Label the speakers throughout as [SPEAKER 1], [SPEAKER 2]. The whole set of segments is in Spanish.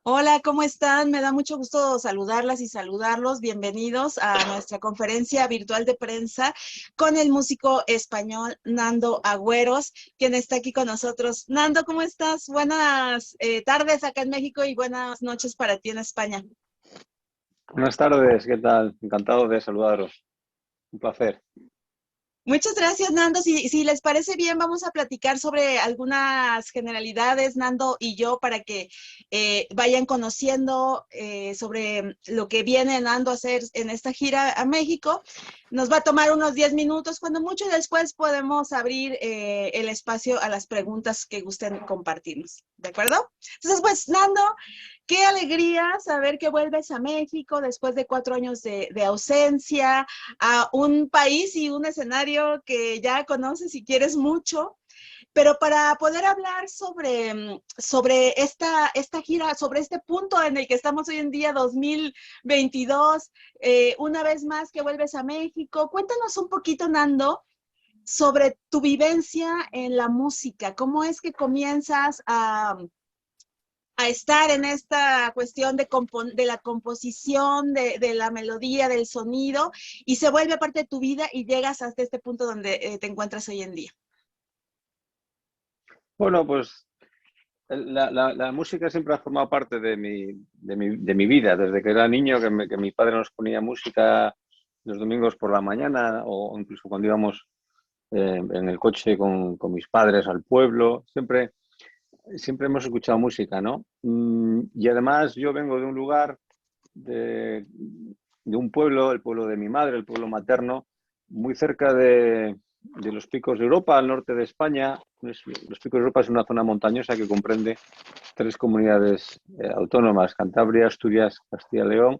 [SPEAKER 1] Hola, ¿cómo están? Me da mucho gusto saludarlas y saludarlos. Bienvenidos a nuestra conferencia virtual de prensa con el músico español Nando Agüeros, quien está aquí con nosotros. Nando, ¿cómo estás? Buenas tardes acá en México y buenas noches para ti en España.
[SPEAKER 2] Buenas tardes, ¿qué tal? Encantado de saludaros. Un placer.
[SPEAKER 1] Muchas gracias, Nando. Si les parece bien, vamos a platicar sobre algunas generalidades, Nando y yo, para que vayan conociendo sobre lo que viene Nando a hacer en esta gira a México. Nos va a tomar unos 10 minutos, cuando mucho después podemos abrir el espacio a las preguntas que gusten compartirnos. ¿De acuerdo? Entonces, pues, Nando, qué alegría saber que vuelves a México después de 4 años de ausencia, a un país y un escenario que ya conoces y quieres mucho, pero para poder hablar sobre esta gira, sobre este punto en el que estamos hoy en día, 2022, una vez más que vuelves a México, cuéntanos un poquito, Nando, sobre tu vivencia en la música. ¿Cómo es que comienzas a estar en esta cuestión de la composición, de la melodía, del sonido, y se vuelve parte de tu vida y llegas hasta este punto donde te encuentras hoy en día?
[SPEAKER 2] Bueno, pues la música siempre ha formado parte de mi vida. Desde que era niño, que mi padre nos ponía música los domingos por la mañana o incluso cuando íbamos en el coche con mis padres al pueblo. Siempre hemos escuchado música, ¿no? Y además yo vengo de un lugar, de un pueblo, el pueblo de mi madre, el pueblo materno, muy cerca de los Picos de Europa, al norte de España. Los Picos de Europa es una zona montañosa que comprende tres comunidades autónomas: Cantabria, Asturias, Castilla y León.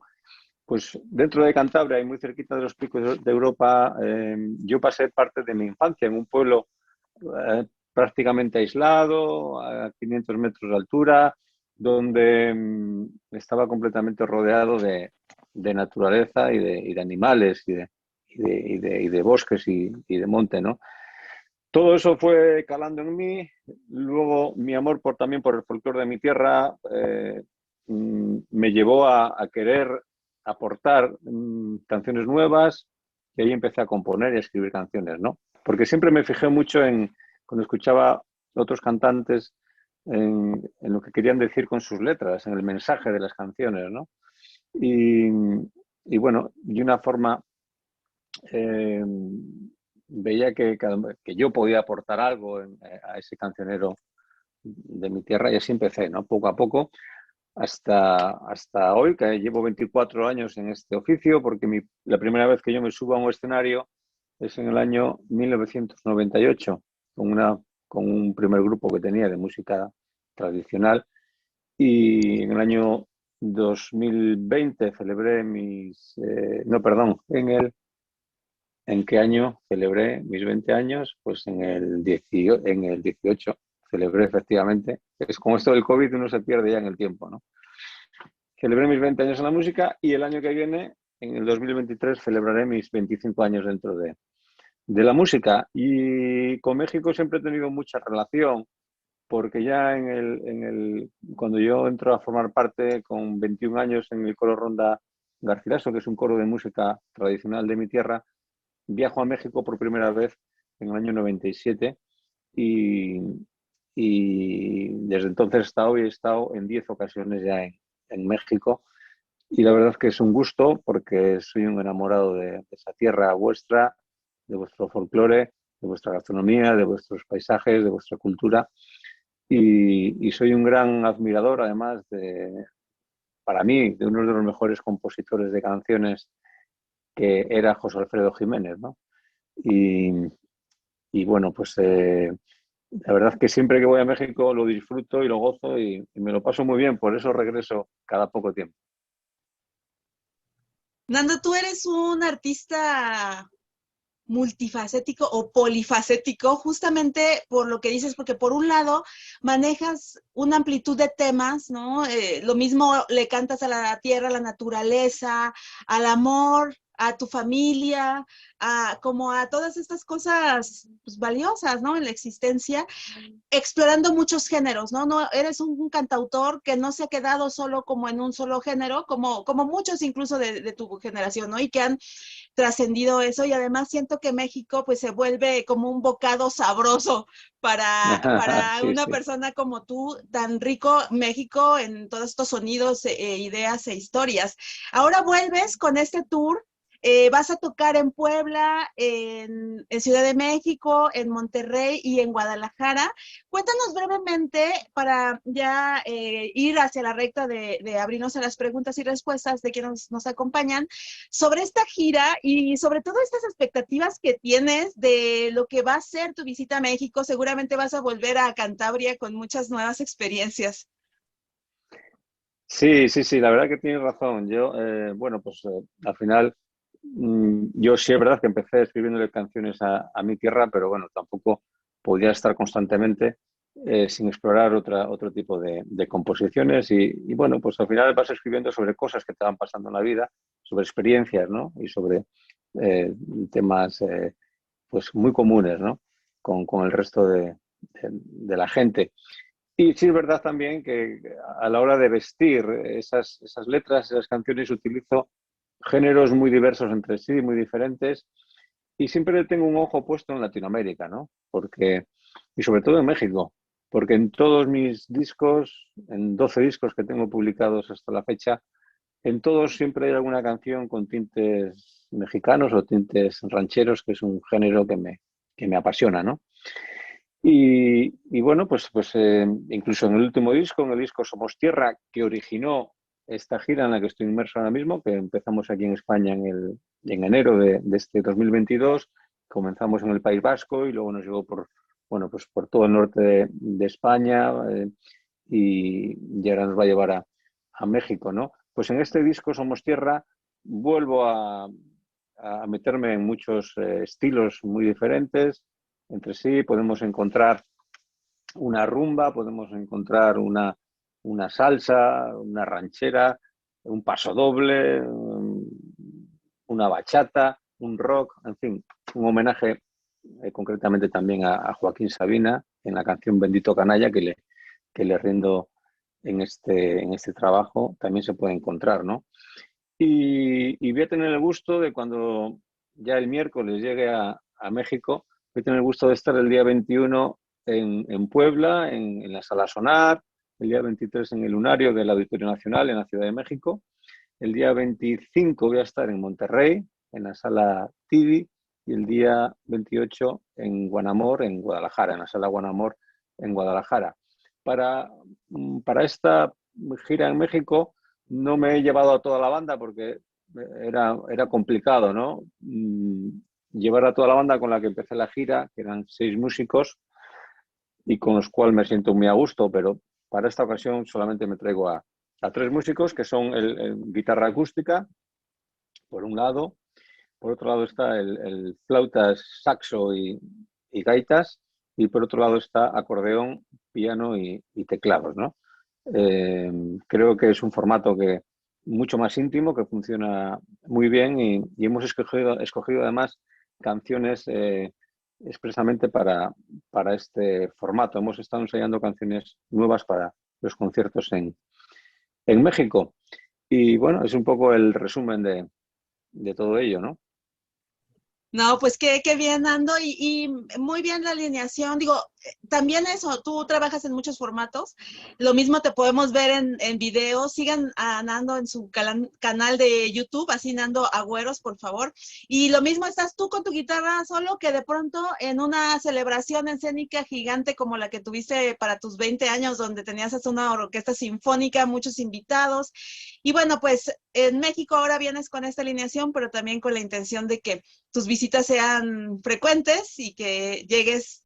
[SPEAKER 2] Pues dentro de Cantabria y muy cerquita de los Picos de Europa, yo pasé parte de mi infancia en un pueblo prácticamente aislado, a 500 metros de altura, donde estaba completamente rodeado de naturaleza y de animales y de bosques y de monte, ¿no? Todo eso fue calando en mí. Luego mi amor también por el folclore de mi tierra me llevó a querer aportar canciones nuevas, y ahí empecé a componer y a escribir canciones, ¿no? Porque siempre me fijé mucho cuando escuchaba otros cantantes, en lo que querían decir con sus letras, en el mensaje de las canciones, ¿no? Y, y bueno, de una forma eh, veía que yo podía aportar algo a ese cancionero de mi tierra, y así empecé, ¿no? Poco a poco, hasta hoy, que llevo 24 años en este oficio, porque la primera vez que yo me subo a un escenario es en el año 1998, con un primer grupo que tenía de música tradicional, y en el año 2020 celebré no, perdón, ¿en qué año celebré mis 20 años? Pues en el 18 celebré, efectivamente. Es como esto del COVID, uno se pierde ya en el tiempo, ¿no? Celebré mis 20 años en la música, y el año que viene, en el 2023, celebraré mis 25 años dentro de la música. Y con México siempre he tenido mucha relación, porque ya cuando yo entro a formar parte con 21 años en el coro Ronda Garcilaso, que es un coro de música tradicional de mi tierra, viajo a México por primera vez en el año 97, y, y desde entonces hasta hoy he estado en 10 ocasiones ya en México, y la verdad es que es un gusto, porque soy un enamorado de esa tierra vuestra, de vuestro folclore, de vuestra gastronomía, de vuestros paisajes, de vuestra cultura, y soy un gran admirador, además, para mí, de uno de los mejores compositores de canciones, que era José Alfredo Jiménez, ¿no? Y, y bueno, pues la verdad que siempre que voy a México lo disfruto y lo gozo, y me lo paso muy bien, por eso regreso cada poco tiempo.
[SPEAKER 1] Nando, tú eres un artista multifacético o polifacético, justamente por lo que dices, porque por un lado manejas una amplitud de temas, ¿no? Lo mismo le cantas a la tierra, a la naturaleza, al amor, a tu familia, como a todas estas cosas pues, valiosas, ¿no? En la existencia, explorando muchos géneros, ¿no? No eres un cantautor que no se ha quedado solo como en un solo género, como muchos incluso de tu generación, ¿no? Y que han trascendido eso y además siento que México pues se vuelve como un bocado sabroso para
[SPEAKER 2] Sí,
[SPEAKER 1] una
[SPEAKER 2] sí.
[SPEAKER 1] persona como tú, tan rico México en todos estos sonidos, ideas e historias. Ahora vuelves con este tour. Vas a tocar en Puebla, en Ciudad de México, en Monterrey y en Guadalajara. Cuéntanos brevemente para ya ir hacia la recta de abrirnos a las preguntas y respuestas de quienes nos acompañan sobre esta gira y sobre todo estas expectativas que tienes de lo que va a ser tu visita a México. Seguramente vas a volver a Cantabria con muchas nuevas experiencias.
[SPEAKER 2] Sí, sí, sí, la verdad que tienes razón. Yo, bueno, pues al final, yo sí es verdad que empecé escribiéndole canciones a mi tierra, pero bueno, tampoco podía estar constantemente sin explorar otro tipo de composiciones y bueno, pues al final vas escribiendo sobre cosas que te van pasando en la vida, sobre experiencias, ¿no? Y sobre temas pues muy comunes, ¿no? Con el resto de la gente. Y sí es verdad también que a la hora de vestir esas letras, esas canciones, utilizo géneros muy diversos entre sí, muy diferentes, y siempre tengo un ojo puesto en Latinoamérica, ¿no? Porque, y sobre todo en México, porque en todos mis discos, en 12 discos que tengo publicados hasta la fecha, en todos siempre hay alguna canción con tintes mexicanos o tintes rancheros, que es un género que me apasiona, ¿no? Y bueno, pues incluso en el último disco, en el disco Somos Tierra, que originó esta gira en la que estoy inmerso ahora mismo, que empezamos aquí en España en enero de este 2022, comenzamos en el País Vasco y luego nos llegó bueno, pues por todo el norte de España y ahora nos va a llevar a México, ¿no? Pues en este disco Somos Tierra vuelvo a meterme en muchos estilos muy diferentes entre sí, podemos encontrar una rumba, podemos encontrar una salsa, una ranchera, un pasodoble, una bachata, un rock, en fin, un homenaje concretamente también a Joaquín Sabina en la canción Bendito Canalla que le rindo en este trabajo, también se puede encontrar, ¿no? Y voy a tener el gusto de cuando ya el miércoles llegue a México, voy a tener el gusto de estar el día 21 en Puebla, en la Sala Sonar, el día 23 en el Lunario del Auditorio Nacional en la Ciudad de México, el día 25 voy a estar en Monterrey, en la Sala Tibi, y el día 28 en Guanamor, en Guadalajara, en la Sala Guanamor, en Guadalajara. Para esta gira en México no me he llevado a toda la banda porque era complicado, ¿no? Llevar a toda la banda con la que empecé la gira, que eran 6 músicos y con los cuales me siento muy a gusto, pero para esta ocasión solamente me traigo a 3 músicos que son el guitarra acústica, por un lado, por otro lado está el flautas, saxo y gaitas, y por otro lado está acordeón, piano y teclados, ¿no? Creo que es un formato que mucho más íntimo, que funciona muy bien y hemos escogido además canciones expresamente para este formato. Hemos estado ensayando canciones nuevas para los conciertos en México. Y bueno, es un poco el resumen de todo ello, ¿no?
[SPEAKER 1] No, pues qué bien, Nando, y muy bien la alineación. Digo, también eso, tú trabajas en muchos formatos. Lo mismo te podemos ver en videos. Sigan a Nando en su canal de YouTube, así Nando Agüeros, por favor. Y lo mismo estás tú con tu guitarra solo, que de pronto en una celebración escénica gigante como la que tuviste para tus 20 años, donde tenías hasta una orquesta sinfónica, muchos invitados. Y bueno, pues en México ahora vienes con esta alineación, pero también con la intención de que tus visitas sean frecuentes y que llegues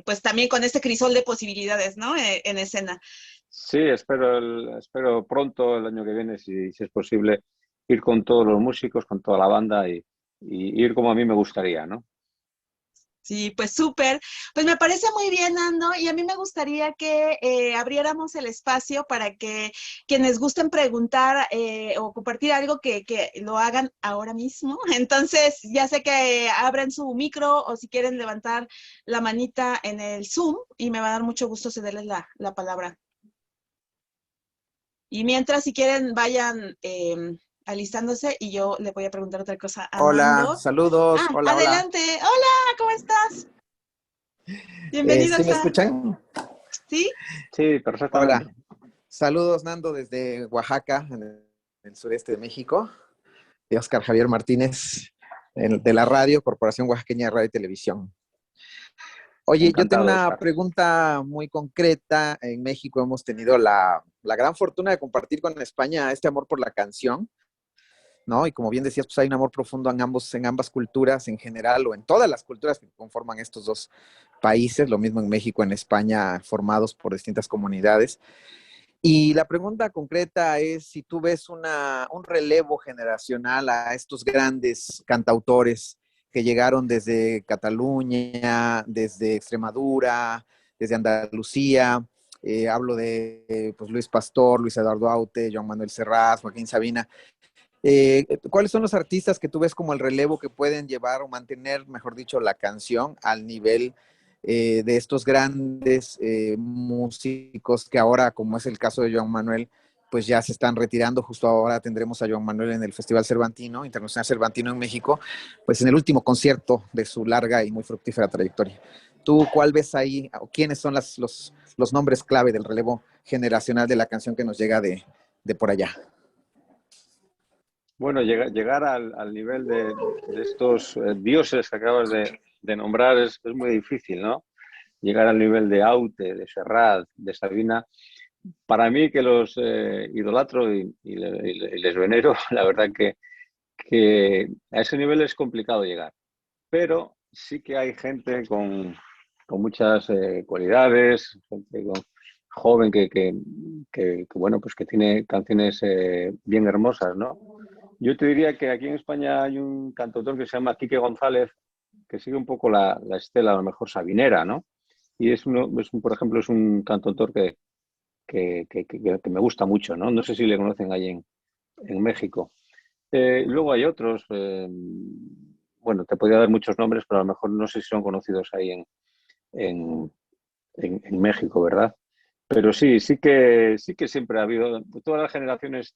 [SPEAKER 1] pues también con este crisol de posibilidades, ¿no? En escena.
[SPEAKER 2] Sí, espero pronto, el año que viene, si es posible, ir con todos los músicos, con toda la banda y ir como a mí me gustaría, ¿no?
[SPEAKER 1] Sí, pues súper. Pues me parece muy bien, Nando, y a mí me gustaría que abriéramos el espacio para que quienes gusten preguntar o compartir algo que lo hagan ahora mismo. Entonces, ya sé que abren su micro o si quieren levantar la manita en el Zoom y me va a dar mucho gusto cederles la palabra. Y mientras, si quieren, vayan alistándose y yo le voy a preguntar otra cosa a
[SPEAKER 3] Hola,
[SPEAKER 1] Nando.
[SPEAKER 3] saludos,
[SPEAKER 1] Ah,
[SPEAKER 3] hola, hola.
[SPEAKER 1] adelante. Hola, ¿cómo estás?
[SPEAKER 3] ¿Sí
[SPEAKER 1] Bienvenidos
[SPEAKER 3] me
[SPEAKER 1] a...
[SPEAKER 3] escuchan?
[SPEAKER 1] ¿Sí?
[SPEAKER 2] Sí,
[SPEAKER 3] Hola,
[SPEAKER 2] perfectamente.
[SPEAKER 3] saludos Nando desde Oaxaca, en el sureste de México, de Oscar Javier Martínez, de la radio, Corporación Oaxaqueña de Radio y Televisión. Oye, yo tengo
[SPEAKER 2] Encantado,
[SPEAKER 3] una
[SPEAKER 2] Oscar.
[SPEAKER 3] pregunta muy concreta. En México hemos tenido la gran fortuna de compartir con España este amor por la canción, ¿no? Y como bien decías, pues hay un amor profundo en ambas culturas en general o en todas las culturas que conforman estos dos países, lo mismo en México, en España, formados por distintas comunidades. Y la pregunta concreta es si tú ves un relevo generacional a estos grandes cantautores que llegaron desde Cataluña, desde Extremadura, desde Andalucía. Hablo de pues, Luis Pastor, Luis Eduardo Aute, Joan Manuel Serrat, Joaquín Sabina. ¿Cuáles son los artistas que tú ves como el relevo que pueden llevar o mantener, mejor dicho, la canción al nivel de estos grandes músicos que ahora, como es el caso de Joan Manuel, pues ya se están retirando? Justo ahora tendremos a Joan Manuel en el Festival Cervantino, Internacional Cervantino en México, pues en el último concierto de su larga y muy fructífera trayectoria. ¿Tú cuál ves ahí, o quiénes son los nombres clave del relevo generacional de la canción que nos llega de por allá?
[SPEAKER 2] Bueno, llegar al nivel de estos dioses que acabas de nombrar es muy difícil, ¿no? Llegar al nivel de Aute, de Serrat, de Sabina. Para mí, que los idolatro y les venero, la verdad que a ese nivel es complicado llegar. Pero sí que hay gente con muchas cualidades, gente joven bueno, pues que tiene canciones bien hermosas, ¿no? Yo te diría que aquí en España hay un cantautor que se llama Quique González, que sigue un poco la estela, a lo mejor sabinera, ¿no? Y por ejemplo, es un cantautor que me gusta mucho, ¿no? No sé si le conocen ahí en México. Luego hay otros, bueno, te podría dar muchos nombres, pero a lo mejor no sé si son conocidos ahí en, en México, ¿verdad? Pero sí que siempre ha habido, todas las generaciones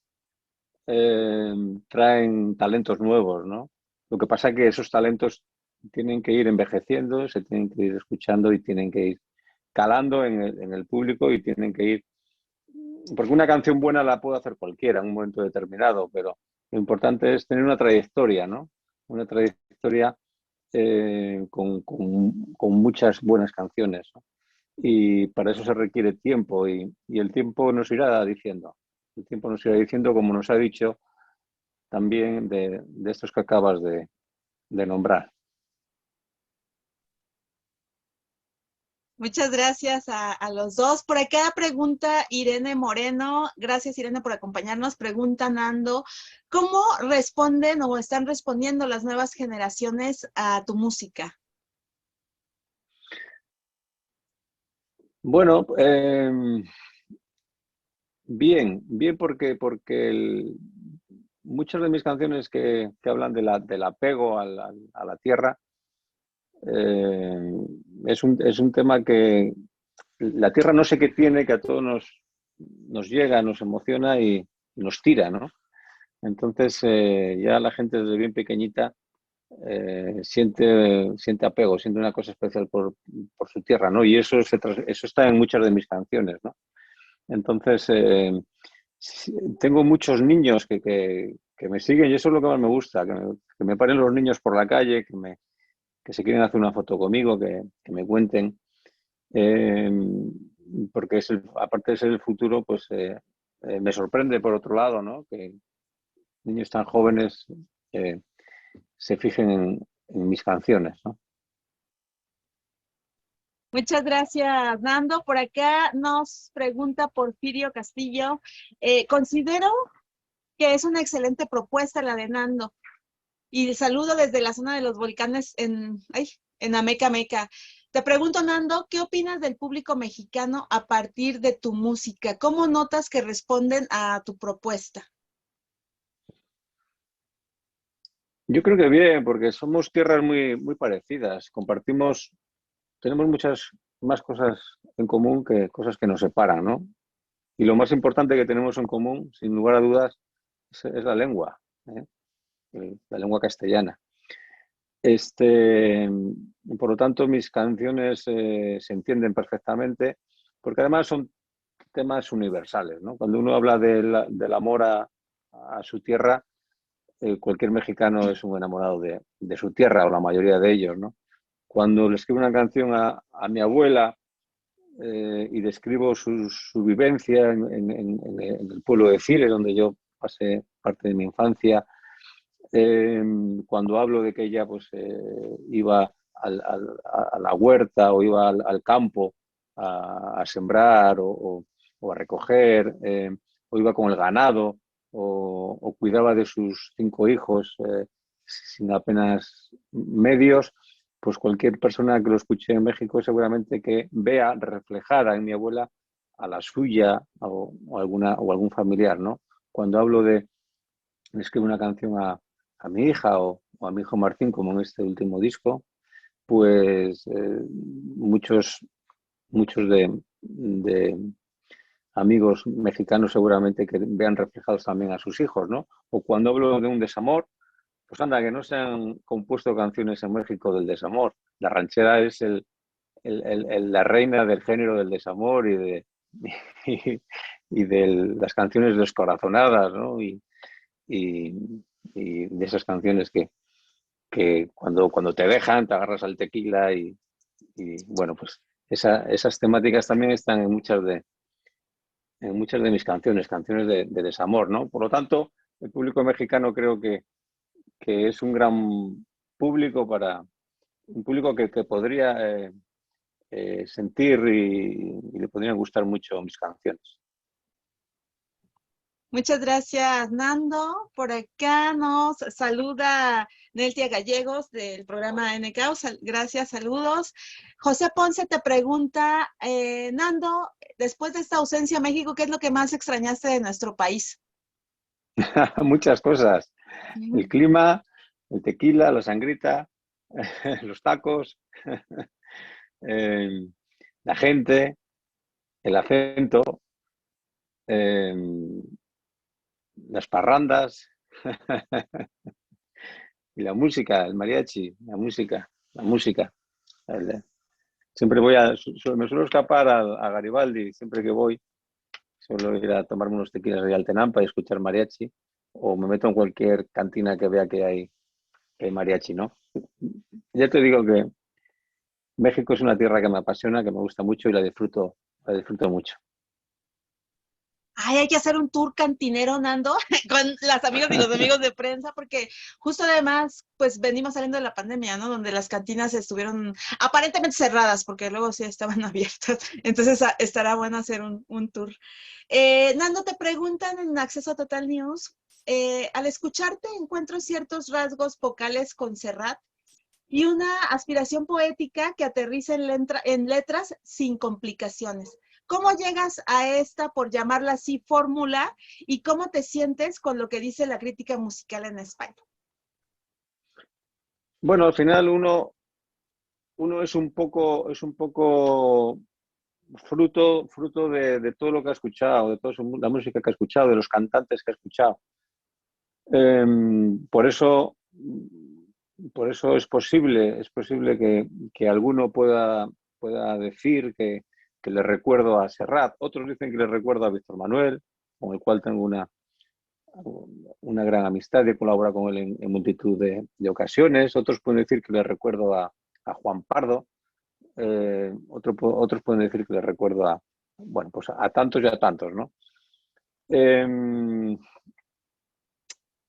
[SPEAKER 2] eh, traen talentos nuevos, ¿no? Lo que pasa es que esos talentos tienen que ir envejeciendo, se tienen que ir escuchando y tienen que ir calando en el público y tienen que ir... Porque una canción buena la puede hacer cualquiera en un momento determinado, pero lo importante es tener una trayectoria, ¿no? Una trayectoria con muchas buenas canciones, ¿no? Y para eso se requiere tiempo y el tiempo nos irá diciendo. El tiempo nos irá diciendo, como nos ha dicho también de estos que acabas de nombrar.
[SPEAKER 1] Muchas gracias a los dos. Por acá pregunta Irene Moreno. Gracias, Irene, por acompañarnos. Pregunta Nando, ¿cómo responden o están respondiendo las nuevas generaciones a tu música?
[SPEAKER 2] Bueno, bien porque muchas de mis canciones que hablan del apego a la tierra, eh, es un tema que la tierra no sé qué tiene, que a todos nos llega, nos emociona y nos tira, ¿no? Entonces ya la gente desde bien pequeñita siente apego, siente una cosa especial por su tierra, ¿no? Y eso está en muchas de mis canciones, ¿no? Entonces, tengo muchos niños que me siguen y eso es lo que más me gusta, que me paren los niños por la calle, que se quieren hacer una foto conmigo, que me cuenten, eh, porque aparte de ser el futuro, pues me sorprende por otro lado, ¿no? Que niños tan jóvenes eh, se fijen en mis canciones, ¿no?
[SPEAKER 1] Muchas gracias, Nando. Por acá nos pregunta Porfirio Castillo. Considero que es una excelente propuesta la de Nando. Y saludo desde la zona de los volcanes en Ameca Meca. Te pregunto, Nando, ¿qué opinas del público mexicano a partir de tu música? ¿Cómo notas que responden a tu propuesta?
[SPEAKER 2] Yo creo que bien, porque somos tierras muy parecidas. Tenemos muchas más cosas en común que cosas que nos separan, ¿no? Y lo más importante que tenemos en común, sin lugar a dudas, es la lengua, ¿eh? La lengua castellana. Por lo tanto, mis canciones se entienden perfectamente, porque además son temas universales, ¿no? Cuando uno habla del amor a su tierra, cualquier mexicano es un enamorado de su tierra, o la mayoría de ellos, ¿no? Cuando le escribo una canción a mi abuela y describo su vivencia en el pueblo de Cile, donde yo pasé parte de mi infancia, cuando hablo de que ella pues, iba a la huerta o iba al campo a sembrar o a recoger, o iba con el ganado o cuidaba de sus 5 hijos sin apenas medios, pues cualquier persona que lo escuche en México seguramente que vea reflejada en mi abuela a la suya o algún familiar, ¿no? Cuando hablo de escribir una canción a mi hija o a mi hijo Martín, como en este último disco, pues muchos de amigos mexicanos seguramente que vean reflejados también a sus hijos, ¿no? O cuando hablo de un desamor, pues anda, que no se han compuesto canciones en México del desamor. La ranchera es la reina del género del desamor y de las canciones descorazonadas, ¿no? Y, y de esas canciones que cuando te dejan, te agarras al tequila y bueno, pues esas temáticas también están en muchas de mis canciones de desamor, ¿no? Por lo tanto, el público mexicano creo que es un gran público un público que podría sentir y le podrían gustar mucho mis canciones.
[SPEAKER 1] Muchas gracias, Nando. Por acá nos saluda Neltia Gallegos del programa NK. Gracias, saludos. José Ponce te pregunta, Nando, después de esta ausencia a México, ¿qué es lo que más extrañaste de nuestro país?
[SPEAKER 2] Muchas cosas. El clima, el tequila, la sangrita, los tacos, la gente, el acento, las parrandas y la música, el mariachi, la música. Siempre me suelo escapar a Garibaldi, siempre que voy, suelo ir a tomarme unos tequilas de Altenampa y escuchar mariachi, o me meto en cualquier cantina que vea que hay mariachi, ¿no? Ya te digo que México es una tierra que me apasiona, que me gusta mucho y la disfruto mucho.
[SPEAKER 1] Ay, hay que hacer un tour cantinero, Nando, con las amigas y los amigos de prensa, porque justo además, pues venimos saliendo de la pandemia, ¿no? Donde las cantinas estuvieron aparentemente cerradas, porque luego sí estaban abiertas. Entonces estará bueno hacer un tour. Nando, te preguntan en Acceso Total News, al escucharte encuentro ciertos rasgos vocales con Serrat y una aspiración poética que aterriza en letras sin complicaciones. ¿Cómo llegas a esta, por llamarla así, fórmula y cómo te sientes con lo que dice la crítica musical en España?
[SPEAKER 2] Bueno, al final uno es un poco fruto de todo lo que ha escuchado, de toda la música que ha escuchado, de los cantantes que ha escuchado. Eh, por eso, por eso es posible que alguno pueda decir que le recuerdo a Serrat. Otros dicen que le recuerdo a Víctor Manuel, con el cual tengo una gran amistad y he colaborado con él en multitud de ocasiones. Otros pueden decir que le recuerdo a Juan Pardo. Otros pueden decir que le recuerdo bueno, pues a tantos y a tantos, ¿no?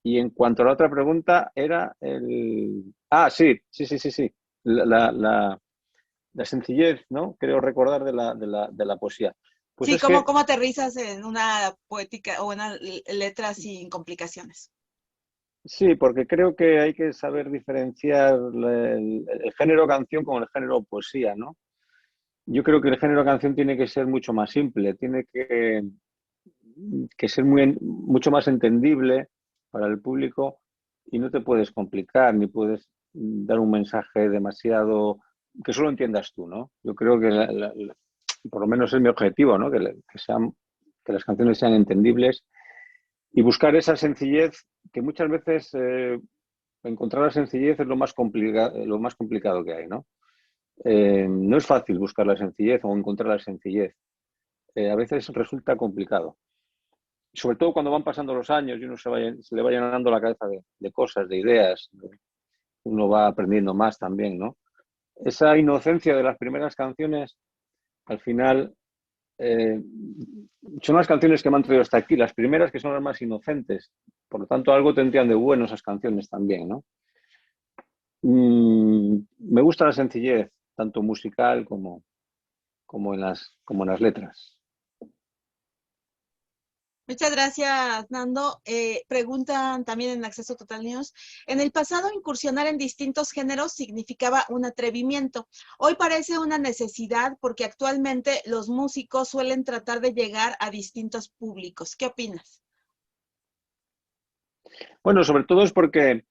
[SPEAKER 2] Y en cuanto a la otra pregunta, era el... Ah, sí. La sencillez, ¿no? Creo recordar de la poesía. Pues
[SPEAKER 1] Sí,
[SPEAKER 2] es que,
[SPEAKER 1] ¿cómo aterrizas en una poética o una letra sin complicaciones?
[SPEAKER 2] Sí, porque creo que hay que saber diferenciar el género canción con el género poesía, ¿no? Yo creo que el género canción tiene que ser mucho más simple, tiene que ser mucho más entendible para el público y no te puedes complicar ni puedes dar un mensaje demasiado que solo entiendas tú, ¿no? Yo creo que por lo menos es mi objetivo, ¿no? Que las canciones sean entendibles y buscar esa sencillez que muchas veces encontrar la sencillez es lo más complicado que hay, ¿no? No es fácil buscar la sencillez o encontrar la sencillez. A veces resulta complicado. Sobre todo cuando van pasando los años y uno se le va llenando la cabeza de cosas, de ideas, uno va aprendiendo más también, ¿no? Esa inocencia de las primeras canciones, al final, eh, son las canciones que me han traído hasta aquí, las primeras que son las más inocentes. Por lo tanto, algo tendrían de bueno esas canciones también, ¿no? Me gusta la sencillez, tanto musical como en las letras.
[SPEAKER 1] Muchas gracias, Nando. Preguntan también en Acceso Total News. En el pasado, incursionar en distintos géneros significaba un atrevimiento. Hoy parece una necesidad porque actualmente los músicos suelen tratar de llegar a distintos públicos. ¿Qué opinas?
[SPEAKER 2] Bueno, sobre todo es porque,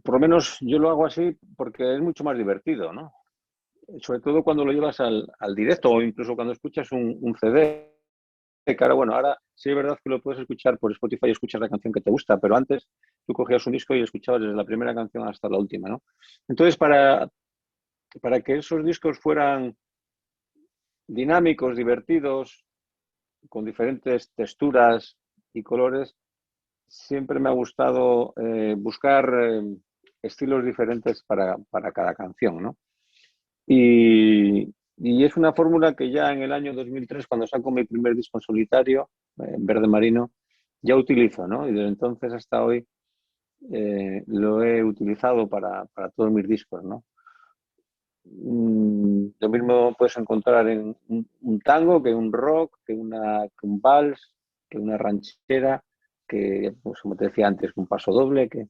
[SPEAKER 2] por lo menos yo lo hago así, porque es mucho más divertido, ¿no? Sobre todo cuando lo llevas al directo o incluso cuando escuchas un CD. Que ahora, bueno, ahora sí es verdad que lo puedes escuchar por Spotify y escuchas la canción que te gusta, pero antes tú cogías un disco y escuchabas desde la primera canción hasta la última, ¿no? Entonces, para que esos discos fueran dinámicos, divertidos, con diferentes texturas y colores, siempre me ha gustado buscar estilos diferentes para cada canción, ¿no? Y es una fórmula que ya en el año 2003, cuando saco mi primer disco en solitario, Verde Marino, ya utilizo, ¿no? Y desde entonces hasta hoy lo he utilizado para todos mis discos, ¿no? Lo mismo puedes encontrar en un tango, que un rock, que un vals, que una ranchera, que, pues, como te decía antes, un paso doble, que,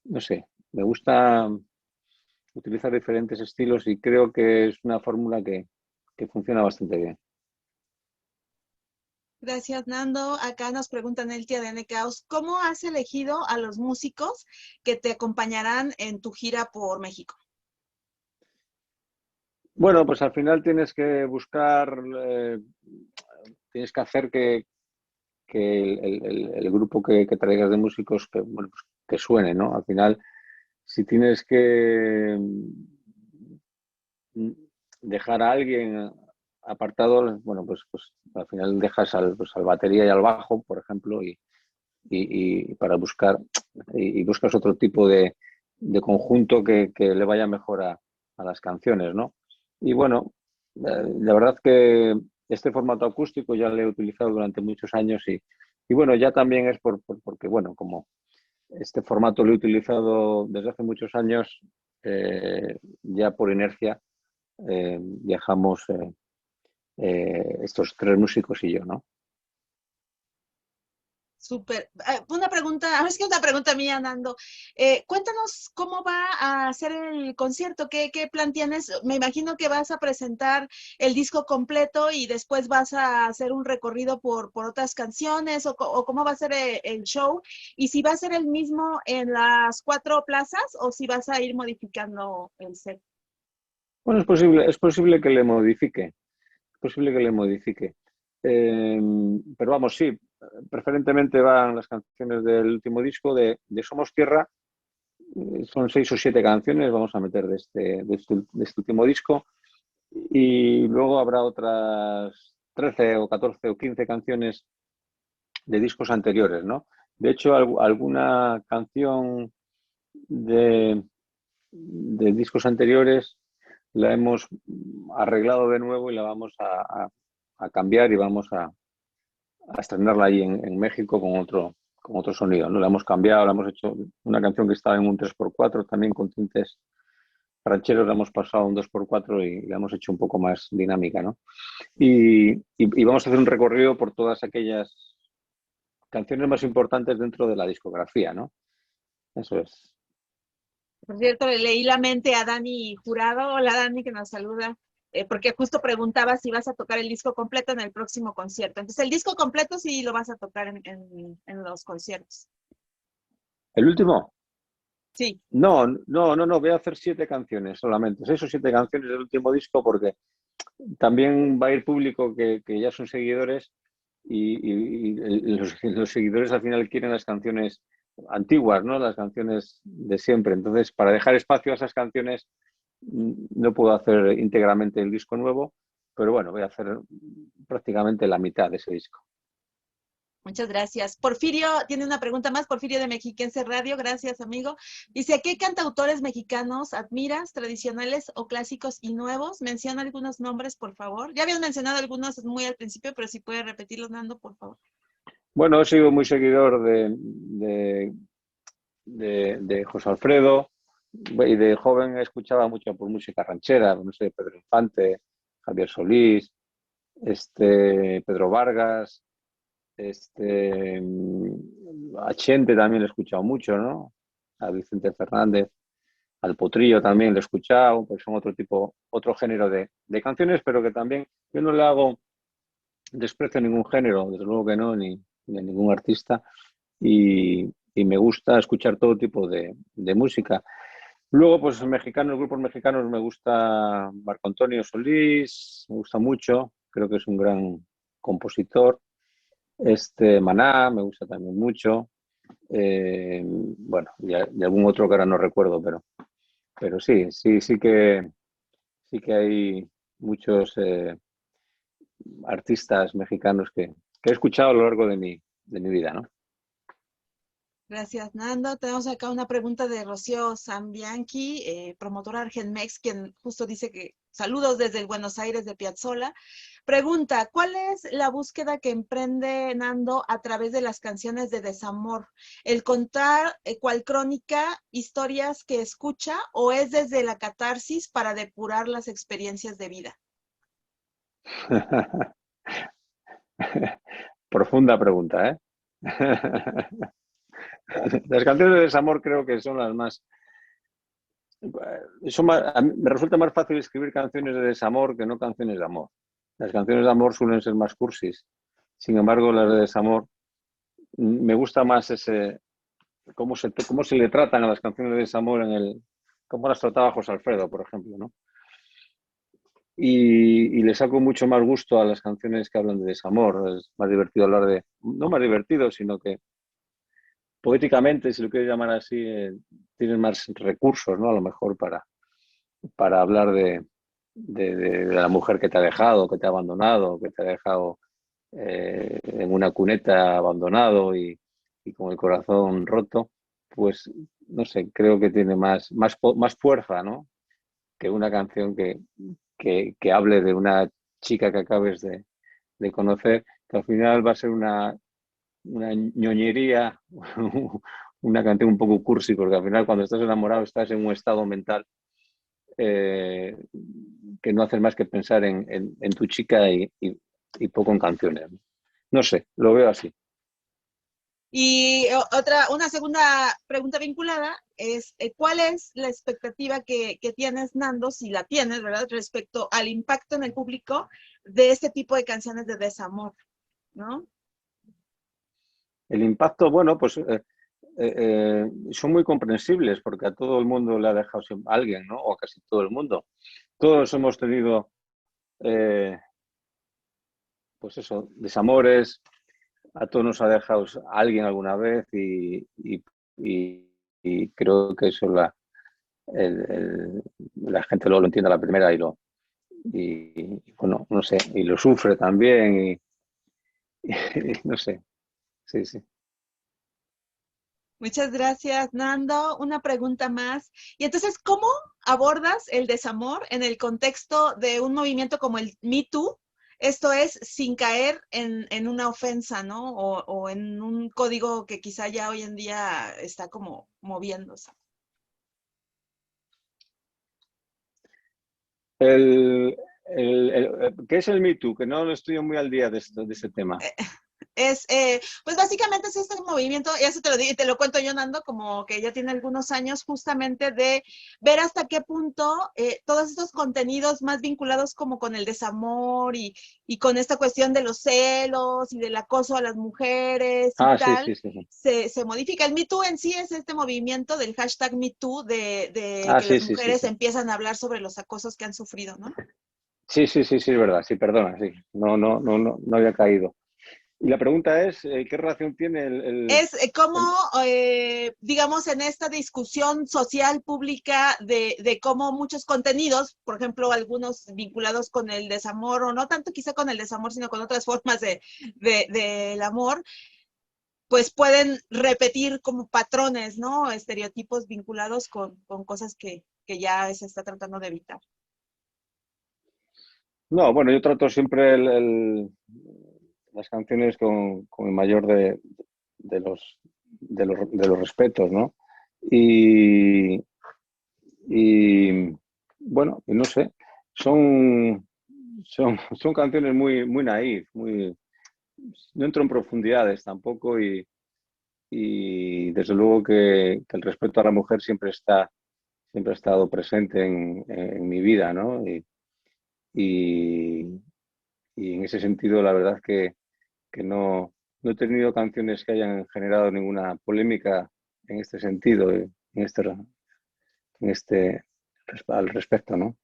[SPEAKER 2] no sé, me gusta utilizar diferentes estilos y creo que es una fórmula que funciona bastante bien.
[SPEAKER 1] Gracias, Nando. Acá nos preguntan el tía de N Caos, ¿cómo has elegido a los músicos que te acompañarán en tu gira por México?
[SPEAKER 2] Bueno, pues al final tienes que buscar, tienes que hacer que el grupo que traigas de músicos que, bueno, pues que suene, ¿no? Al final, si tienes que dejar a alguien apartado, bueno, pues al final dejas pues al batería y al bajo, por ejemplo, y para buscar, y buscas otro tipo de conjunto que le vaya mejor a las canciones, ¿no? Y bueno, la verdad que este formato acústico ya lo he utilizado durante muchos años y bueno, ya también es porque, bueno, como este formato lo he utilizado desde hace muchos años, ya por inercia viajamos estos tres músicos y yo, ¿no?
[SPEAKER 1] Súper. Una pregunta, es que una pregunta mía, Nando. Cuéntanos cómo va a ser el concierto, ¿qué plan tienes? Me imagino que vas a presentar el disco completo y después vas a hacer un recorrido por otras canciones o cómo va a ser el show y si va a ser el mismo en las 4 plazas o si vas a ir modificando el set.
[SPEAKER 2] Bueno, es posible que le modifique, es posible que le modifique. Pero vamos, sí, preferentemente van las canciones del último disco de Somos Tierra. Son 6 o 7 canciones, vamos a meter de este último disco. Y luego habrá otras 13 o 14 o 15 canciones de discos anteriores, ¿no? De hecho, alguna canción de, de discos anteriores la hemos arreglado de nuevo y la vamos a cambiar y vamos a estrenarla ahí en México con otro sonido, ¿no? La hemos cambiado, la hemos hecho una canción que estaba en un 3x4 también con tintes rancheros, la hemos pasado a un 2x4 y la hemos hecho un poco más dinámica, ¿no? Y vamos a hacer un recorrido por todas aquellas canciones más importantes dentro de la discografía, ¿no? Eso es.
[SPEAKER 1] Por cierto, le leí la mente a Dani Jurado. Hola Dani, que nos saluda, porque justo preguntaba si vas a tocar el disco completo en el próximo concierto. Entonces, el disco completo sí lo vas a tocar en los conciertos.
[SPEAKER 2] ¿El último?
[SPEAKER 1] Sí.
[SPEAKER 2] No, no, no, no, voy a hacer 7 canciones solamente. 6 o 7 canciones del último disco porque también va a ir público que ya son seguidores y los seguidores al final quieren las canciones antiguas, ¿no? Las canciones de siempre. Entonces, para dejar espacio a esas canciones, no puedo hacer íntegramente el disco nuevo, pero bueno, voy a hacer prácticamente la mitad de ese disco.
[SPEAKER 1] Muchas gracias. Porfirio tiene una pregunta más. Porfirio de Mexiquense Radio. Gracias, amigo. Dice, ¿qué cantautores mexicanos admiras, tradicionales o clásicos y nuevos? Menciona algunos nombres, por favor. Ya habían mencionado algunos muy al principio, pero si puede repetirlos, Nando, por favor.
[SPEAKER 2] Bueno, he sido muy seguidor de José Alfredo y de joven escuchaba mucho por música ranchera, no sé, Pedro Infante, Javier Solís, Pedro Vargas, a Chente también lo he escuchado mucho, ¿no? A Vicente Fernández, al Potrillo también lo he escuchado, pues son otro género de canciones, pero que también yo no le hago desprecio a ningún género, desde luego que no, ni a ningún artista, y me gusta escuchar todo tipo de música. Luego, pues mexicanos, grupos mexicanos, me gusta Marco Antonio Solís, me gusta mucho, creo que es un gran compositor. Maná, me gusta también mucho. Bueno, y algún otro que ahora no recuerdo, pero sí que hay muchos artistas mexicanos que he escuchado a lo largo de mi vida, ¿no?
[SPEAKER 1] Gracias, Nando. Tenemos acá una pregunta de Rocío Sambianchi, promotora Argenmex, quien justo dice que saludos desde el Buenos Aires de Piazzolla. Pregunta, ¿cuál es la búsqueda que emprende Nando a través de las canciones de desamor? ¿El contar cual crónica, historias que escucha o es desde la catarsis para depurar las experiencias de vida?
[SPEAKER 2] Profunda pregunta, ¿eh? Las canciones de desamor creo que son las más... me resulta más fácil escribir canciones de desamor que no canciones de amor. Las canciones de amor suelen ser más cursis. Sin embargo, las de desamor, me gusta más cómo se le tratan a las canciones de desamor cómo las trataba José Alfredo, por ejemplo, ¿no? Y le saco mucho más gusto a las canciones que hablan de desamor. Es más divertido hablar no más divertido, sino que poéticamente, si lo quieres llamar así, tienes más recursos, ¿no? A lo mejor para hablar de la mujer que te ha dejado, que te ha abandonado, que te ha dejado en una cuneta abandonado y con el corazón roto, pues no sé, creo que tiene más fuerza, ¿no? Que una canción que hable de una chica que acabes de conocer, que al final va a ser una ñoñería, una canción un poco cursi, porque al final cuando estás enamorado estás en un estado mental eh, que no haces más que pensar en tu chica y poco en canciones. No sé, lo veo así.
[SPEAKER 1] Y una segunda pregunta vinculada es, ¿cuál es la expectativa que tienes, Nando, si la tienes, ¿verdad?, respecto al impacto en el público de este tipo de canciones de desamor, ¿no?
[SPEAKER 2] El impacto, bueno, pues son muy comprensibles porque a todo el mundo le ha dejado alguien, ¿no? O a casi todo el mundo. Todos hemos tenido, pues eso, desamores, a todos nos ha dejado alguien alguna vez y creo que eso la gente luego lo entiende a la primera bueno, no sé, y lo sufre también no sé, sí, sí.
[SPEAKER 1] Muchas gracias, Nando. Una pregunta más. Y entonces, ¿cómo abordas el desamor en el contexto de un movimiento como el Me Too? Esto es, sin caer en una ofensa, ¿no? O en un código que quizá ya hoy en día está como moviéndose.
[SPEAKER 2] ¿Qué es el Me Too? Que no estoy muy al día de ese tema.
[SPEAKER 1] Pues básicamente es este movimiento, y eso te lo cuento yo, Nando, como que ya tiene algunos años, justamente de ver hasta qué punto todos estos contenidos más vinculados como con el desamor y con esta cuestión de los celos y del acoso a las mujeres y
[SPEAKER 2] Sí,
[SPEAKER 1] tal,
[SPEAKER 2] sí, sí, sí.
[SPEAKER 1] se modifica. El Me Too en sí es este movimiento del hashtag Me Too de que
[SPEAKER 2] Sí,
[SPEAKER 1] las
[SPEAKER 2] sí, sí,
[SPEAKER 1] mujeres
[SPEAKER 2] sí.
[SPEAKER 1] empiezan a hablar sobre los acosos que han sufrido, ¿no?
[SPEAKER 2] Sí, sí, sí, sí, es verdad. Sí, perdona, sí. No había caído. Y la pregunta es, ¿qué relación tiene
[SPEAKER 1] Es cómo,
[SPEAKER 2] el-
[SPEAKER 1] digamos, en esta discusión social pública de cómo muchos contenidos, por ejemplo, algunos vinculados con el desamor, o no tanto quizá con el desamor, sino con otras formas del amor, pues pueden repetir como patrones, ¿no? Estereotipos vinculados con cosas que ya se está tratando de evitar.
[SPEAKER 2] No, bueno, yo trato siempre las canciones con el mayor de de los respetos, ¿no? Y, y bueno, y no sé, son canciones muy naif, no entro en profundidades tampoco y desde luego que el respeto a la mujer siempre ha estado presente en mi vida, ¿no? Y, y en ese sentido, la verdad que no he tenido canciones que hayan generado ninguna polémica en este sentido, en este al respecto, ¿no?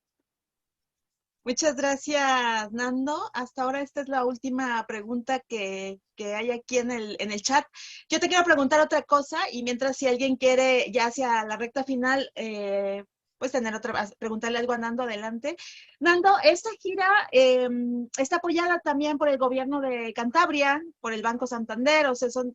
[SPEAKER 1] Muchas gracias, Nando. Hasta ahora esta es la última pregunta que hay aquí en el chat. Yo te quiero preguntar otra cosa y mientras si alguien quiere ya hacia la recta final, pues tener preguntarle algo a Nando, adelante. Nando, esta gira está apoyada también por el gobierno de Cantabria, por el Banco Santander, o sea, son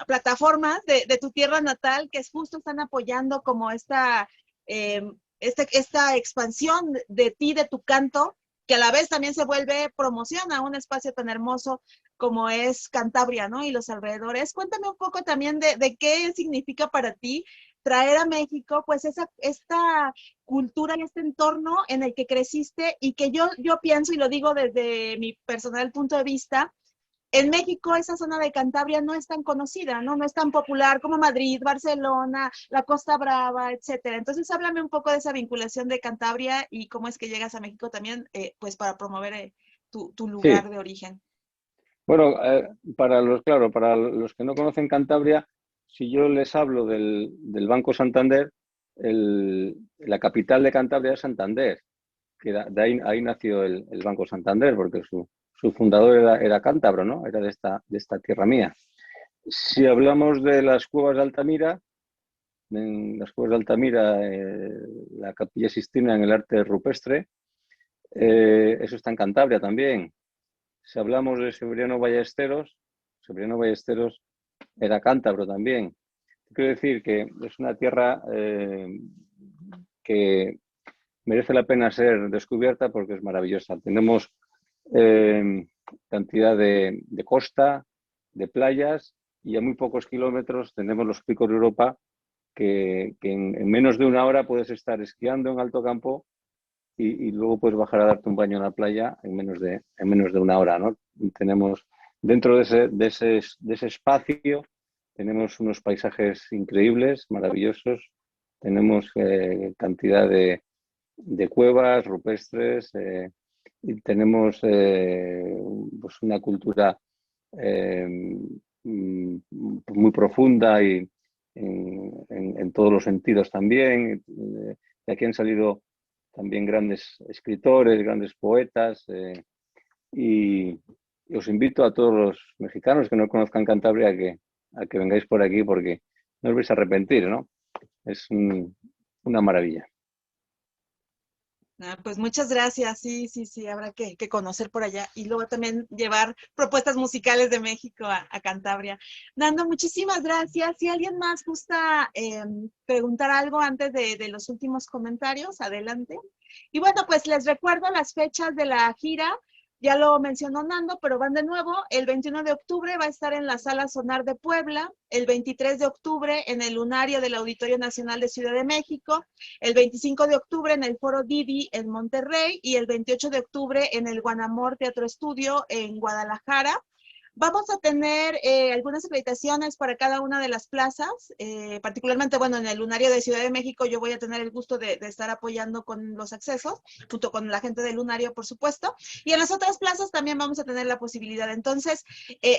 [SPEAKER 1] plataformas de tu tierra natal que justo están apoyando como eh, esta expansión de ti, de tu canto, que a la vez también se vuelve promoción a un espacio tan hermoso como es Cantabria, ¿no? Y los alrededores. Cuéntame un poco también de qué significa para ti traer a México, pues, esta cultura y este entorno en el que creciste y que yo pienso, y lo digo desde mi personal punto de vista, en México esa zona de Cantabria no es tan conocida, ¿no? No es tan popular como Madrid, Barcelona, la Costa Brava, etcétera. Entonces, háblame un poco de esa vinculación de Cantabria y cómo es que llegas a México también, pues para promover tu
[SPEAKER 2] Sí,
[SPEAKER 1] lugar de origen.
[SPEAKER 2] bueno, claro, para los que no conocen Cantabria, si yo les hablo del Banco Santander, la capital de Cantabria es Santander, que ahí nació el Banco Santander, porque su fundador era cántabro, ¿no? Era de esta tierra mía. Si hablamos de las cuevas de Altamira, en las cuevas de Altamira, la Capilla Sistina en el arte rupestre, eso está en Cantabria también. Si hablamos de Severiano Ballesteros era cántabro también. Quiero decir que es una tierra que merece la pena ser descubierta porque es maravillosa. Tenemos eh, cantidad de costa, de playas y a muy pocos kilómetros tenemos los picos de Europa que en menos de una hora puedes estar esquiando en alto campo y luego puedes bajar a darte un baño en la playa en menos de una hora, ¿no? Y tenemos dentro de ese espacio tenemos unos paisajes increíbles, maravillosos, tenemos cantidad de cuevas rupestres y tenemos pues una cultura eh, muy profunda y en todos los sentidos también. De aquí han salido también grandes escritores, grandes poetas y os invito a todos los mexicanos que no conozcan Cantabria a que vengáis por aquí porque no os vais a arrepentir, ¿no? Es una maravilla.
[SPEAKER 1] Pues muchas gracias, sí, habrá que conocer por allá y luego también llevar propuestas musicales de México a Cantabria. Nando, muchísimas gracias. Si alguien más gusta preguntar algo antes de los últimos comentarios, adelante. Y bueno, pues les recuerdo las fechas de la gira. Ya lo mencionó Nando, pero van de nuevo. El 21 de octubre va a estar en la Sala Sonar de Puebla, el 23 de octubre en el Lunario del Auditorio Nacional de Ciudad de México, el 25 de octubre en el Foro Didi en Monterrey y el 28 de octubre en el Guanamor Teatro Estudio en Guadalajara. Vamos a tener algunas acreditaciones para cada una de las plazas, particularmente, bueno, en el Lunario de Ciudad de México yo voy a tener el gusto de estar apoyando con los accesos, junto con la gente del Lunario, por supuesto, y en las otras plazas también vamos a tener la posibilidad. Entonces,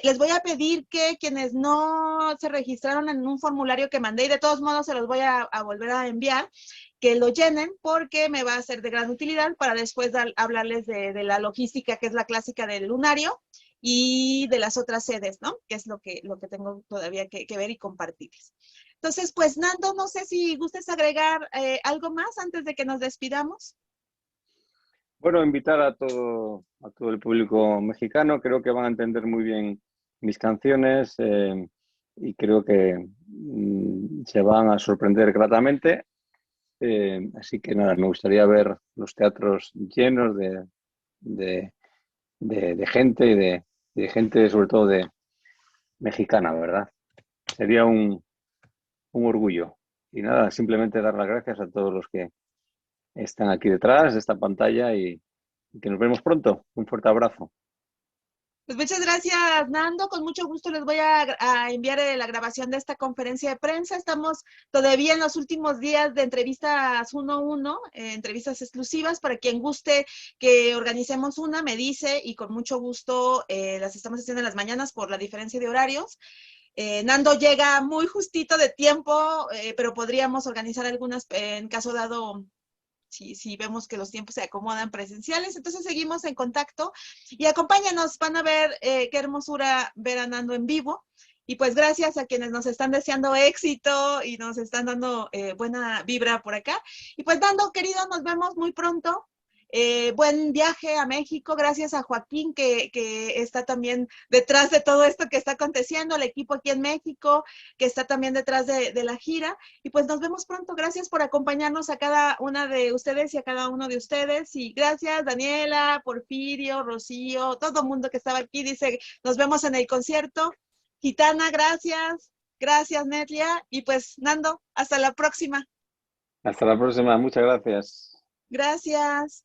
[SPEAKER 1] les voy a pedir que quienes no se registraron en un formulario que mandé, y de todos modos se los voy a volver a enviar, que lo llenen porque me va a ser de gran utilidad para después hablarles de la logística, que es la clásica del Lunario, y de las otras sedes, ¿no? Que es lo que tengo todavía que ver y compartirles. Entonces, pues, Nando, no sé si gustes agregar algo más antes de que nos despidamos.
[SPEAKER 2] Bueno, invitar a todo el público mexicano. Creo que van a entender muy bien mis canciones y creo que se van a sorprender gratamente. Así que nada, me gustaría ver los teatros llenos de gente y de gente sobre todo de mexicana, ¿verdad? Sería un orgullo. Y nada, simplemente dar las gracias a todos los que están aquí detrás de esta pantalla y que nos vemos pronto. Un fuerte abrazo.
[SPEAKER 1] Pues muchas gracias, Nando. Con mucho gusto les voy a enviar la grabación de esta conferencia de prensa. Estamos todavía en los últimos días de entrevistas 1-1, entrevistas exclusivas. Para quien guste que organicemos una, me dice, y con mucho gusto las estamos haciendo en las mañanas por la diferencia de horarios. Nando llega muy justito de tiempo, pero podríamos organizar algunas en caso dado. Si vemos que los tiempos se acomodan presenciales, entonces seguimos en contacto y acompáñanos, van a ver qué hermosura ver a Nando en vivo. Y pues gracias a quienes nos están deseando éxito y nos están dando buena vibra por acá. Y pues Nando, querido, nos vemos muy pronto. Buen viaje a México, gracias a Joaquín que está también detrás de todo esto que está aconteciendo, el equipo aquí en México que está también detrás de la gira, y pues nos vemos pronto. Gracias por acompañarnos a cada una de ustedes y a cada uno de ustedes, y gracias Daniela, Porfirio, Rocío, todo el mundo que estaba aquí, dice nos vemos en el concierto. Gitana, gracias Netlia, y pues Nando, hasta la próxima.
[SPEAKER 2] Hasta la próxima. Muchas gracias.
[SPEAKER 1] Gracias.